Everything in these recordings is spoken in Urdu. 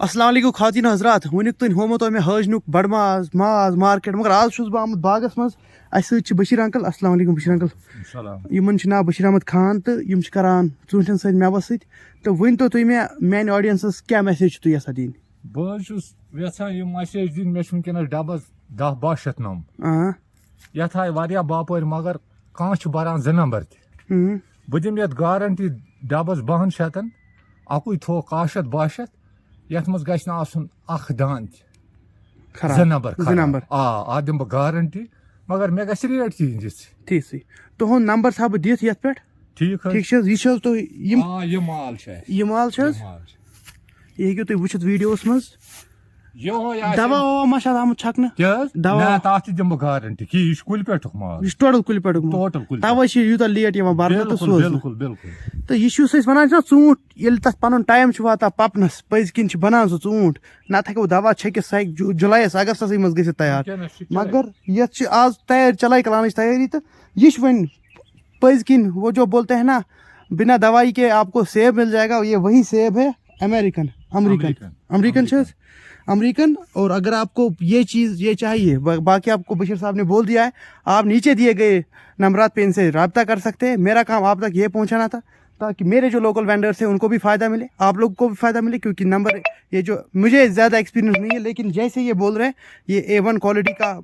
السلام علیکم خواتین حضرات ونیُک تام ہومو تۄہہِ مےٚ ہٲجنُک بڑٕ ماز مارکیٹ مگر آز چھُس بہٕ آمُت باغس منٛز اَسہِ سۭتۍ چھِ بشیٖر انکل السلام علیکم بشیٖر انکل یِمن چھُ ناو بشیٖر احمد خان تہٕ یِم چھِ کران ژوٗنٛٹھٮ۪ن سۭتۍ مٮ۪وس سۭتۍ تہٕ ؤنۍتو تُہۍ مےٚ میانہِ آڈینسس کیٛاہ میسیج چھُ تُہۍ یژھان دِنۍ؟ بہٕ حظ چھُس یژھان یہِ میسیج دِنۍ مےٚ چھُ وٕنکٮ۪نس ڈبس 10-12 شیٚتھ نمبر یتھ آیہِ واریاہ باپٲرۍ مگر کانٛہہ چھُ بران 2 نمبر تہِ بہٕ دِمہٕ یتھ گارنٹی ڈبس 12 شیٚتن اکُے تھوٚو 1100-12 شیٚتھ یتھ منٛز گژھِ نہٕ آسُن اکھ دانہٕ تہِ 2 نمبر اتھ دِمہٕ بہٕ گارنٹی مگر مےٚ گژھِ ریٹ تہِ یِنۍ یِژھ تِژھٕے تُہُنٛد نمبر تھاو بہٕ دِتھ یتھ پٮ۪ٹھ ٹھیٖک ٹھیٖک چھِ حظ یہِ چھِ حظ تُہۍ یہِ مال چھُ اَسہِ یہِ مال چھِ حظ یہِ ہیٚکِو تُہۍ وٕچھِتھ ویٖڈیوس منٛز دوا ووا ما چھِ اتھ آمُت چھکنہٕ دوا تتھ تہِ دِمہٕ بہٕ گارنٹی کہِ یہِ چھُ کُلہِ پٮ۪ٹھُک مال یہِ چھُ ٹوٹل کُلہِ پٮ۪ٹھُک توے چھِ یوٗتاہ لیٹ یِوان برنہٕ تہٕ سوزنہٕ تہٕ یہِ چھُ أسۍ ونان چھِنا ژوٗنٛٹھ ییٚلہِ تتھ پنُن ٹایم چھُ واتان پکنس پٔزۍ کِنۍ چھِ بنان سُہ ژوٗنٛٹھ نتہٕ ہٮ۪کو دوا چھٔکِتھ سُہ ہٮ۪کہِ جُلایس اگستسٕے منٛز گٔژھِتھ تیار مگر یتھ چھِ آز تیٲری چلاے کلانٕچ تیٲری تہٕ یہِ چھُ وۄنۍ پٔزۍ کِنۍ وہ جو بولتے ہیں نا بنا دوائی کے آپ کو سیب مل جائے گا یہ وہی سیب ہے امریکن چھِ حظ امریکن اور اگر آپ کو یہ چیز یہ چاہیے باقی آپ کو بشیر صاحب نے بول دیا ہے آپ نیچے دیے گئے نمبرات پہ ان سے رابطہ کر سکتے ہیں میرا کام آپ تک یہ پہنچانا تھا تاکہ میرے جو لوکل وینڈرس ہیں ان کو بھی فائدہ ملے آپ لوگوں کو بھی فائدہ ملے کیونکہ نمبر یہ جو مجھے زیادہ ایکسپیرینس نہیں ہے لیکن جیسے یہ بول رہے ہیں یہ A1 کوالٹی کا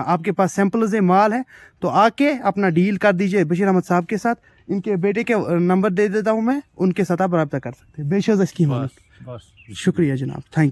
آپ کے پاس سیمپلز ہے مال ہے تو آ کے اپنا ڈیل کر دیجیے بشیر احمد صاحب کے ساتھ ان کے بیٹے کے نمبر دے دیتا ہوں میں ان کے ساتھ آپ رابطہ کر سکتے ہیں بے شک اس کی شکریہ جناب تھینک یو